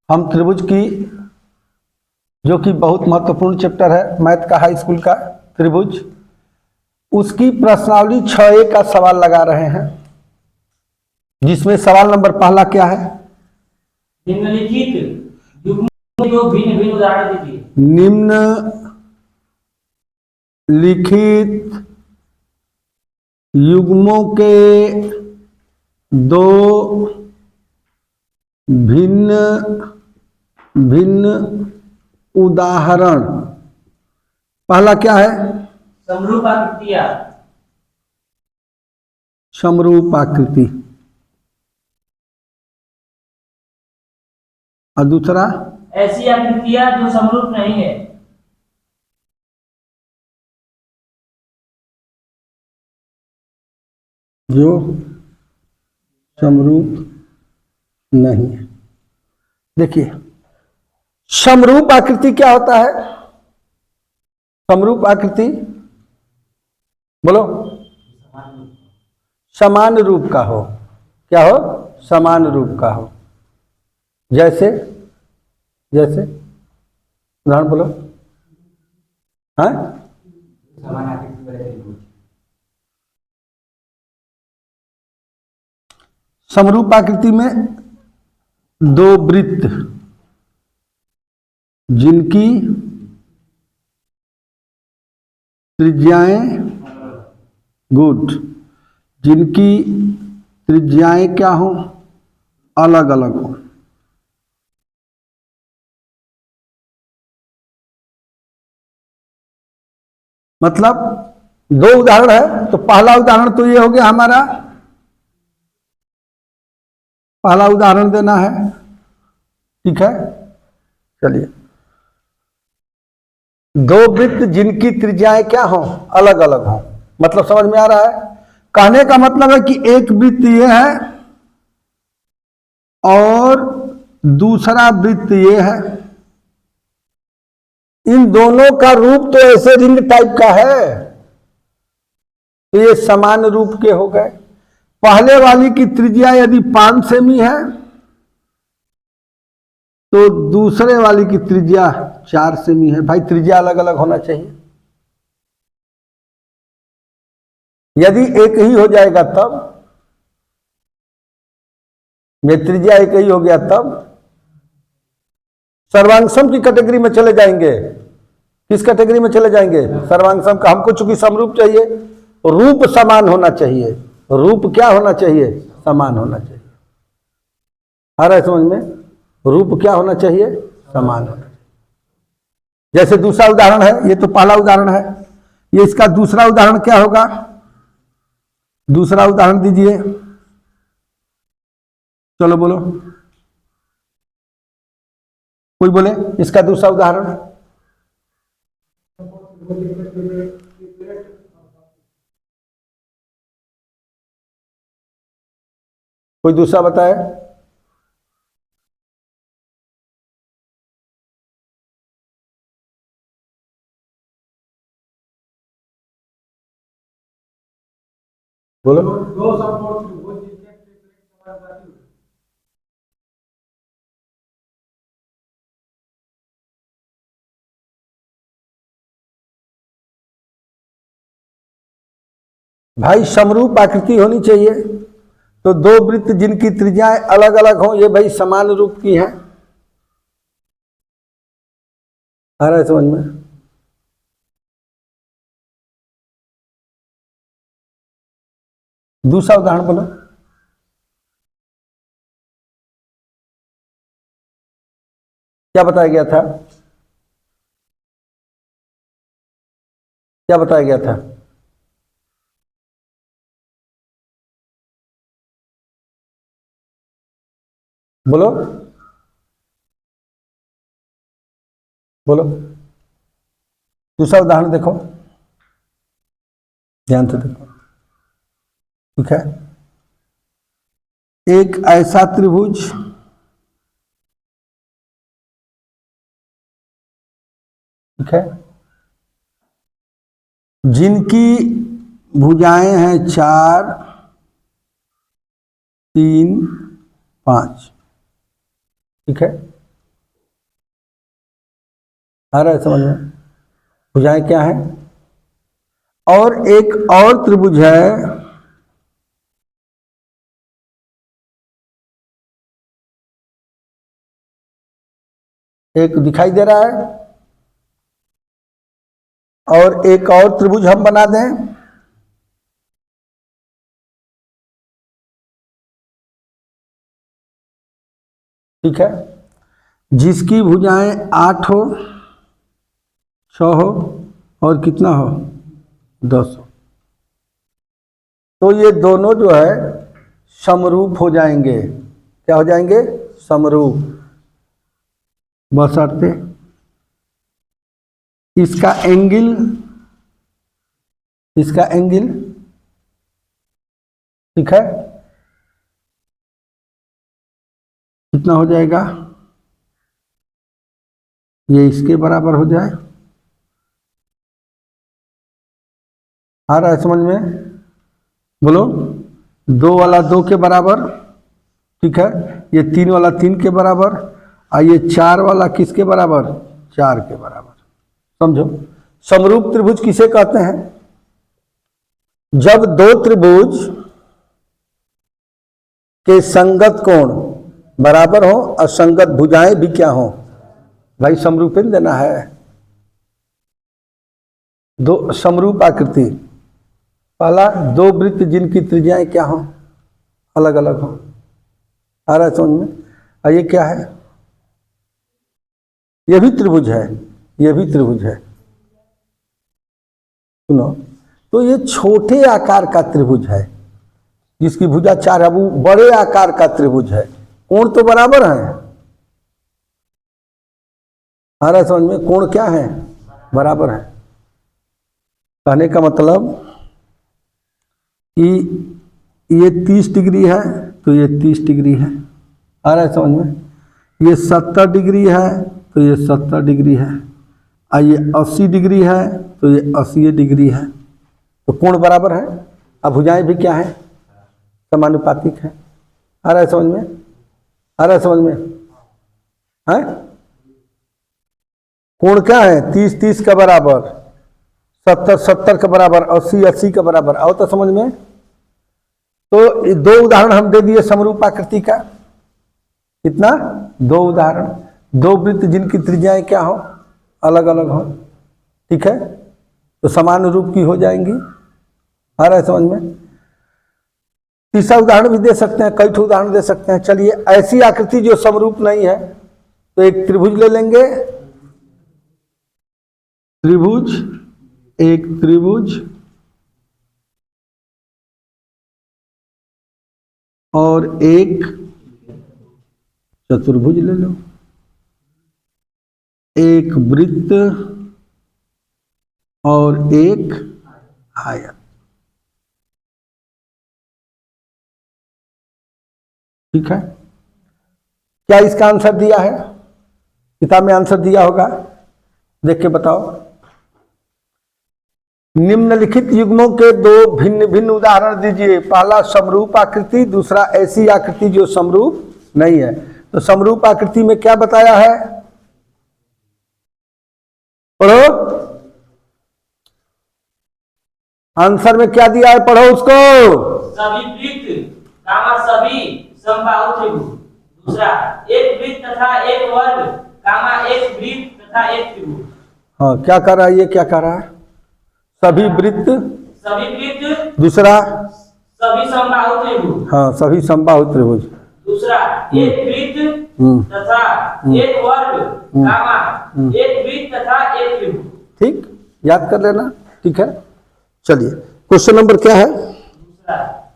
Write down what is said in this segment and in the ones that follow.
हम त्रिभुज की, जो कि बहुत महत्वपूर्ण चैप्टर है मैथ का, हाई स्कूल का त्रिभुज, उसकी प्रश्नावली 6A का सवाल लगा रहे हैं, जिसमें सवाल नंबर पहला क्या है? निम्नलिखित युग्मों को भिन्न भिन्न उदाहरण दीजिए। निम्नलिखित युग्मों के दो भिन्न भिन्न उदाहरण। पहला क्या है? समरूप आकृतियां। समरूप आकृति। और दूसरा? ऐसी आकृतियां जो समरूप नहीं है। जो समरूप नहीं है। देखिए, समरूप आकृति क्या होता है? समरूप आकृति बोलो। समान रूप का हो। क्या हो? समान रूप का हो। जैसे जैसे उदाहरण बोलो। हाँ, समरूप आकृति में दो वृत्त जिनकी त्रिज्याएं, गुड, जिनकी त्रिज्याएं क्या हो? अलग अलग हो। मतलब दो उदाहरण है, तो पहला उदाहरण तो ये हो गया हमारा, पहला उदाहरण देना है, ठीक है। चलिए, दो वृत्त जिनकी त्रिज्याएं क्या हो? अलग अलग हो। मतलब समझ में आ रहा है? कहने का मतलब है कि एक वृत्त ये है और दूसरा वृत्त ये है। इन दोनों का रूप तो ऐसे रिंग टाइप का है, तो ये समान रूप के हो गए। पहले वाली की त्रिज्या यदि 5 सेमी है तो दूसरे वाली की त्रिज्या 4 सेमी है। भाई त्रिज्या अलग अलग होना चाहिए। यदि एक ही हो जाएगा तब, ये त्रिज्या एक ही हो गया तब सर्वांगसम की कैटेगरी में चले जाएंगे। किस कैटेगरी में चले जाएंगे? सर्वांगसम का। हमको चूंकि समरूप चाहिए, रूप समान होना चाहिए। रूप क्या होना चाहिए? समान होना चाहिए। आ रहा है समझ में? रूप क्या होना चाहिए? समान होना चाहिए। जैसे दूसरा उदाहरण है, ये तो पहला उदाहरण है, ये इसका दूसरा उदाहरण क्या होगा? दूसरा उदाहरण दीजिए। चलो बोलो, कोई बोले इसका दूसरा उदाहरण। कोई दूसरा बताए। बोलो। भाई समरूप आकृति होनी चाहिए, तो दो वृत्त जिनकी त्रिज्याएं अलग अलग हों, ये भाई समान रूप की हैं। आ रहा है समझ में? दूसरा उदाहरण बोलो। क्या बताया गया था? क्या बताया गया था? बोलो बोलो। दूसरा उदाहरण देखो, ध्यान से देखो, ठीक है। एक ऐसा त्रिभुज ठीक है, जिनकी भुजाएं हैं 4, 3, 5, ठीक है। आ रहा है समझ में? भुजाएं क्या है? और एक और त्रिभुज है, एक दिखाई दे रहा है, और एक और त्रिभुज हम बना दें। ठीक है, जिसकी भुजाएं 8 हो, 6 हो और कितना हो, 10 हो। तो ये दोनों जो है समरूप हो जाएंगे। क्या हो जाएंगे? समरूप। बशर्ते इसका एंगल ठीक है, कितना हो जाएगा? ये इसके बराबर हो जाए। आ रहा है समझ में? बोलो। 2 वाला 2 के बराबर, ठीक है, ये 3 वाला 3 के बराबर, और ये 4 वाला किसके बराबर? 4 के बराबर। समझो, समरूप त्रिभुज किसे कहते हैं? जब दो त्रिभुज के संगत कोण बराबर हो और संगत भुजाएं भी क्या हो? भाई समरूपन देना है। दो समरूप आकृति, पहला दो वृत्त जिनकी त्रिज्याएं क्या हो? अलग अलग हो। आ रहा है समझ में? और ये क्या है? ये भी त्रिभुज है, ये भी त्रिभुज है। सुनो, तो ये छोटे आकार का त्रिभुज है जिसकी भुजा 4 है, वो बड़े आकार का त्रिभुज है। कोण तो बराबर है। आ रहा है समझ में? कोण क्या है? बराबर है। कहने का मतलब कि ये 30 डिग्री है तो ये 30 डिग्री है। आ रहा है समझ में? ये 70 डिग्री है तो ये 70 डिग्री है, और ये 80 डिग्री है तो ये 80 डिग्री है। तो कोण बराबर है। अब भुजाएं भी क्या है? समानुपातिक है। आ रहा है समझ में? आ रहा है समझ में? है? कोण क्या है? 30 30 का बराबर, 70 70 का बराबर, 80 80 का बराबर। आओ तो समझ में। तो 2 उदाहरण हम दे दिए समरूप आकृति का। कितना? 2 उदाहरण। 2 वृत्त जिनकी त्रिज्याएं क्या हो? अलग अलग हो। ठीक है, तो समान रूप की हो जाएंगी। आ रहा है समझ में? तीसरा उदाहरण भी दे सकते हैं, कई ठो उदाहरण दे सकते हैं। चलिए, ऐसी आकृति जो समरूप नहीं है तो एक त्रिभुज ले लेंगे। त्रिभुज, एक त्रिभुज और एक चतुर्भुज ले लो, एक वृत्त और एक आयत। ठीक है, क्या इसका आंसर दिया है? किताब में आंसर दिया होगा, देख के बताओ। निम्नलिखित युग्मों के 2 भिन्न भिन्न उदाहरण दीजिए। पहला समरूप आकृति, दूसरा ऐसी आकृति जो समरूप नहीं है। तो समरूप आकृति में क्या बताया है? पढ़ो, आंसर में क्या दिया है? पढ़ो उसको। सभी वृत्त कामा सभी समबाहु त्रिभुज। दूसरा, एक वृत्त तथा एक वर्ग कामा एक वृत्त तथा एक त्रिभुज। हाँ, क्या कर रहा है? ये क्या कर रहा है? सभी वृत्त, सभी वृत्त, दूसरा सभी समबाहु त्रिभुज। हाँ, सभी समबाहु त्रिभुज। दूसरा, एक वृत्त तथा एक वर्ग कामा एक वृत्त तथा एक त्रिभुज। ठीक, याद कर लेना। ठीक है, चलिए क्वेश्चन नंबर क्या है?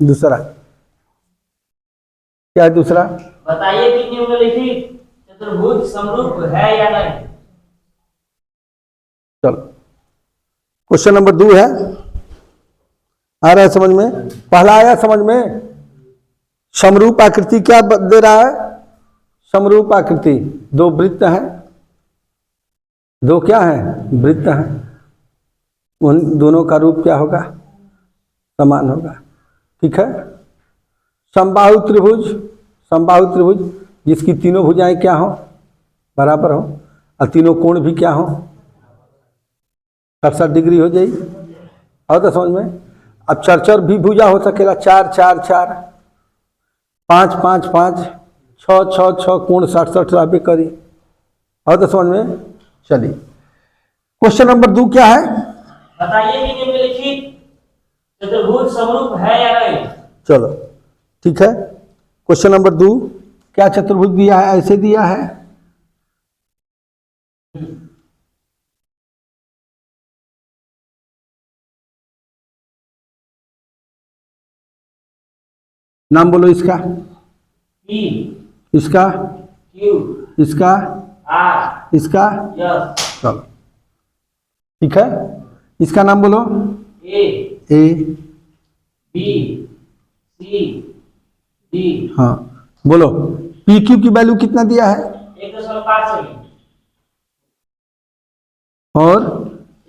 दूसरा क्या है? दूसरा, बताइए कि निम्नलिखित चतुर्भुज समरूप है या नहीं। चलो, क्वेश्चन नंबर 2 है। आ रहा है समझ में? पहला आया समझ में? समरूप आकृति क्या दे रहा है? समरूप आकृति 2 वृत्त हैं, 2 क्या हैं? वृत्त हैं। उन दोनों का रूप क्या होगा? समान होगा। ठीक है, समबाहु त्रिभुज, समबाहु त्रिभुज जिसकी तीनों भुजाएं क्या हो? बराबर हो। और तीनों कोण भी क्या हो, 60 डिग्री हो जाएगी। और तो समझ में। अब चरचर भी भुजा हो सकेला, 4 4 4, 5 5 5, 6 6 6, कोण 60 60 रहबे करी। और तो समझ में। चलिए क्वेश्चन नंबर 2 क्या है? बताइए कि निम्नलिखित चतुर्भुज समरूप है या नहीं। चलो ठीक है। क्वेश्चन नंबर 2, क्या चतुर्भुज दिया है? ऐसे दिया है। नाम बोलो इसका, P इसका, Q इसका, R इसका। S चलो ठीक है। इसका नाम बोलो। A A, B C D। हाँ बोलो। पी क्यू की वैल्यू कितना दिया है? 1.5 सेमी और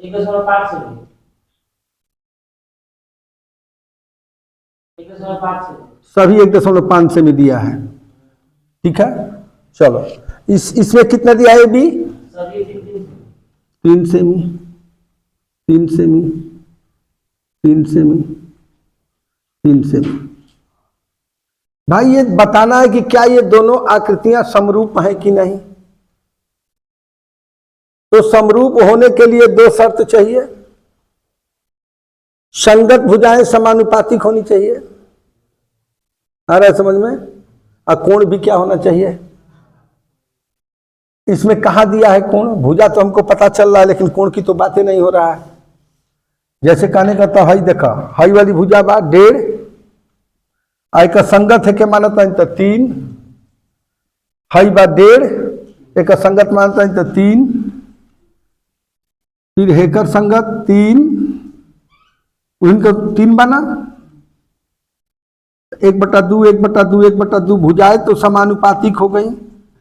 1.5 सेमी 1.5 सेमी। सभी 1.5 से में दिया है। ठीक है। चलो इसमें कितना दिया है? बी सभी 3 सेमी, 3 सेमी, 3 सेमी, 3 सेमी। भाई ये बताना है कि क्या ये दोनों आकृतियां समरूप हैं कि नहीं। तो समरूप होने के लिए 2 शर्त चाहिए। संगत भुजाएं समानुपातिक होनी चाहिए, आ रहा है समझ में। और कोण भी क्या होना चाहिए? इसमें कहा दिया है कोण? भुजा तो हमको पता चल रहा है, लेकिन कोण की तो बातें नहीं हो रहा है। जैसे कहने का तो हई देखा, हई वाली भुजा बा 1.5, आई का संगत है के मानता है तो 3, हई बा 1.5, एक संगत मानता है तो 3, फिर हेकर संगत 3, उनका 3 बना, 1/2 1/2 1/2। भुजाएं तो समानुपातिक हो गई।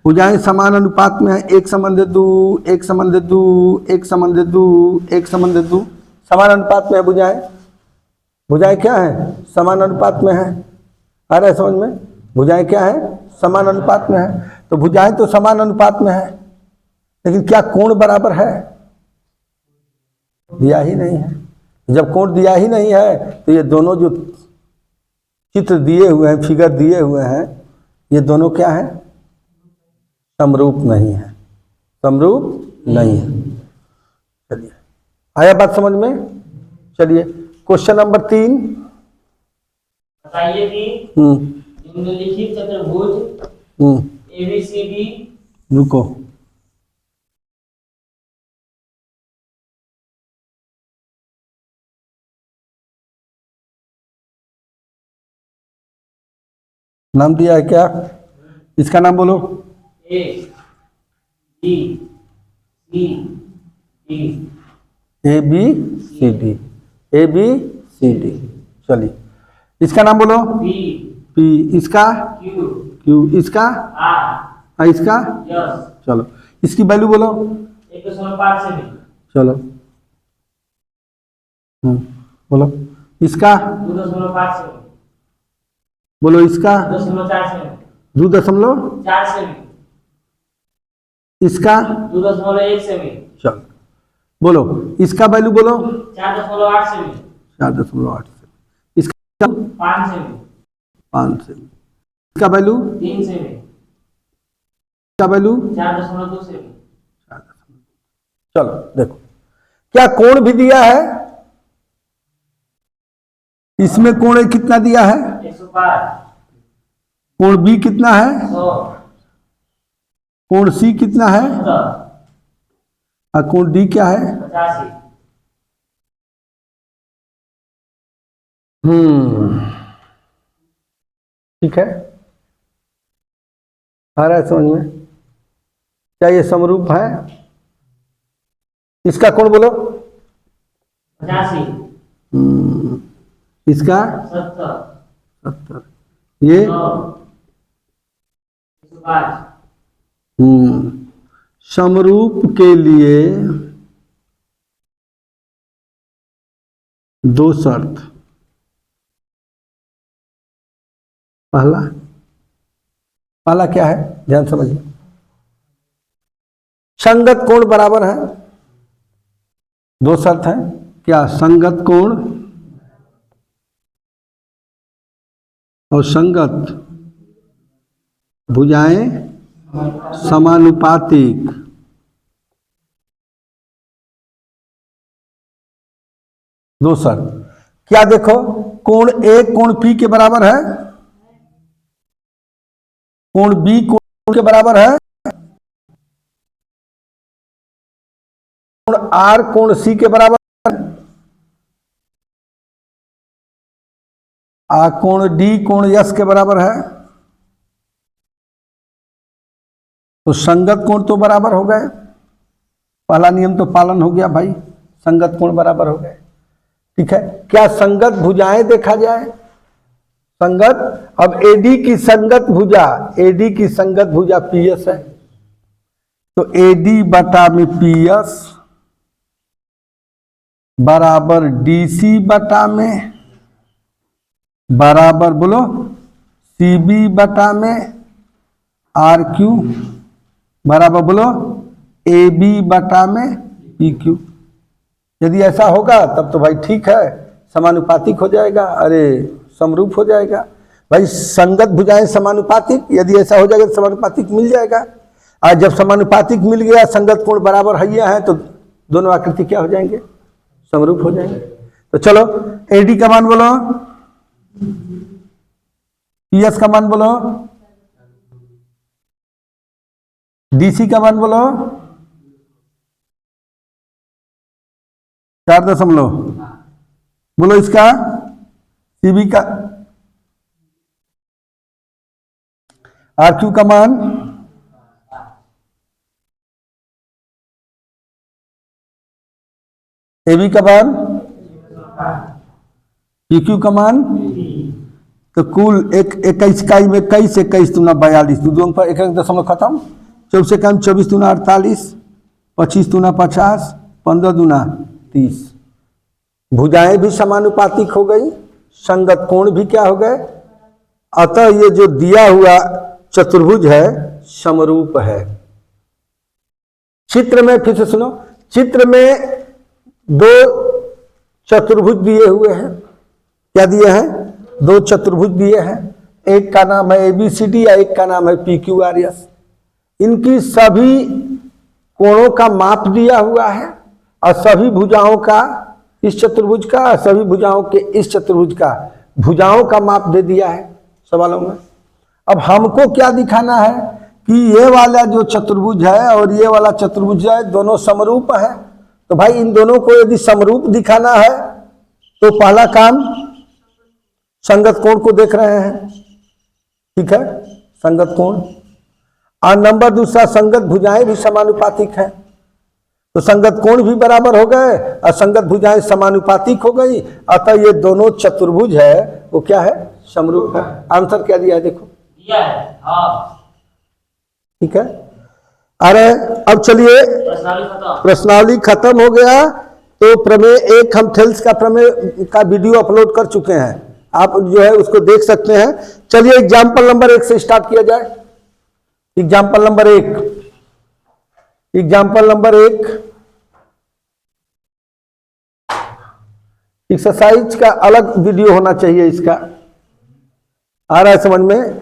भुजाएं समान अनुपात में है, 1:2 1:2 1:2 1:2, समान अनुपात में है भुजाएं। भुजाएं क्या है? समान अनुपात में है। आ रहा है समझ में। भुजाएं क्या है? समान अनुपात में है। तो भुजाएं तो समान अनुपात में है, लेकिन क्या कोण बराबर है? दिया ही नहीं है। जब कोण दिया ही नहीं है तो ये दोनों जो चित्र दिए हुए हैं, फिगर दिए हुए हैं, ये दोनों क्या है? समरूप नहीं है। समरूप नहीं है। चलिए आया बात समझ में। चलिए क्वेश्चन नंबर 3। बताइए कि निम्नलिखित चतुर्भुज ABCD। रुको, नाम दिया है क्या? इसका नाम बोलो। A B C D। A B C D, A B C D. चलिए इसका नाम बोलो। P पी, इसका Q क्यू, इसका R इसका। S। चलो इसकी वैल्यू बोलो। 1.5 सेमी चलो बोलो। इसका 2.5 सेमी बोलो। इसका 2.4 सेमी 2.4 सेमी इसका 2.1 सेमी चलो बोलो। इसका वैल्यू बोलो। 4.8 सेमी 4.8 से। इसका 5 सेमी 5 से। इसका वैल्यू 3 सेमी इसका वैल्यू 4.2 सेमी। चलो देखो, क्या कोण भी दिया है? इसमें कोण कितना दिया है? 105 कोण बी कितना है? 100 कोण सी कितना है? 70 और कोण डी क्या है? 85। ठीक है। आ रहा है समझ में। क्या ये समरूप है? इसका कोण बोलो। 85 इसका 70 70। ये 105। समरूप के लिए 2 शर्त। पहला क्या है? ध्यान समझिए। संगत कोण बराबर है, दो शर्त है क्या, संगत कोण और संगत भुजाएं समानुपातिक। दो शर्त क्या, देखो कोण ए कोण पी के बराबर है, कोण बी कोण के बराबर है, कोण आर कोण सी के बराबर है, कोण डी कोण यस के बराबर है। तो संगत कोण तो बराबर हो गए, पहला नियम तो पालन हो गया भाई, संगत कोण बराबर हो गए। ठीक है, क्या संगत भुजाएं देखा जाए, संगत, अब एडी की संगत भुजा, एडी की संगत भुजा पीएस है, तो एडी बटा में पीएस बराबर डीसी बटा में बराबर बोलो सीबी बटा में आर क्यू बराबर बोलो ए बी बटा में पी क्यू। यदि ऐसा होगा तब तो भाई ठीक है, समानुपातिक हो जाएगा, अरे समरूप हो जाएगा भाई। संगत भुजाएं समानुपातिक, यदि ऐसा हो जाएगा तो समानुपातिक मिल जाएगा। और जब समानुपातिक मिल गया, संगत कोण बराबर है तो दोनों आकृति क्या हो जाएंगे, समरूप हो जाएंगे। तो चलो एडी का मान बोलो, पीएस का मान बोलो, डीसी का मान बोलो, 4 बोलो इसका, सीबी का, आरक्यू का मान, एबी का मान, पीक्यू का मान। तो कुल 21 इकाई में 21 21 दूना 42, दोनों पर 1.1 खत्म, 24 से कम 24 दूना 48, 25 दूना 50, 15 दूना 30। भुजाएं भी समानुपातिक हो गई, संगत कोण भी क्या हो गए, अतः ये जो दिया हुआ चतुर्भुज है समरूप है। चित्र में फिर से सुनो, चित्र में 2 चतुर्भुज दिए हुए हैं, क्या दिए हैं, 2 चतुर्भुज दिए हैं, एक का नाम है ABCD या एक का नाम है PQRS। इनकी सभी कोणों का माप दिया हुआ है और सभी भुजाओं का, इस चतुर्भुज का, सभी भुजाओं के इस चतुर्भुज का, भुजाओं का माप दे दिया है सवालों में। अब हमको क्या दिखाना है कि ये वाला जो चतुर्भुज है और ये वाला चतुर्भुज है दोनों समरूप है। तो भाई इन दोनों को यदि समरूप दिखाना है तो पहला काम संगत कोण को देख रहे हैं, ठीक है, संगत कोण। और नंबर दूसरा, संगत भुजाएं भी समानुपातिक है, तो संगत कोण भी बराबर हो गए और संगत भुजाएं समानुपातिक हो गई, अतः ये दोनों चतुर्भुज है वो क्या है, समरूप है। आंसर क्या दिया है देखो, दिया है, हाँ, ठीक है। अरे अब चलिए प्रश्नावली खत्म हो गया। तो प्रमेय 1 हम थेल्स का प्रमेय का वीडियो अपलोड कर चुके हैं, आप जो है उसको देख सकते हैं। चलिए एग्जाम्पल नंबर 1 से स्टार्ट किया जाए। Example number 1, example number 1 exercise का अलग वीडियो होना चाहिए, इसका आ रहा है समझ में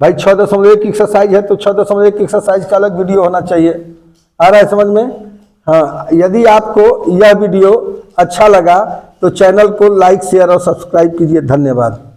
भाई। 6.1 एक्सरसाइज है तो 6.1 एक्सरसाइज का अलग वीडियो होना चाहिए, आ रहा है समझ में। हाँ, यदि आपको यह वीडियो अच्छा लगा तो चैनल को लाइक शेयर और सब्सक्राइब कीजिए। धन्यवाद।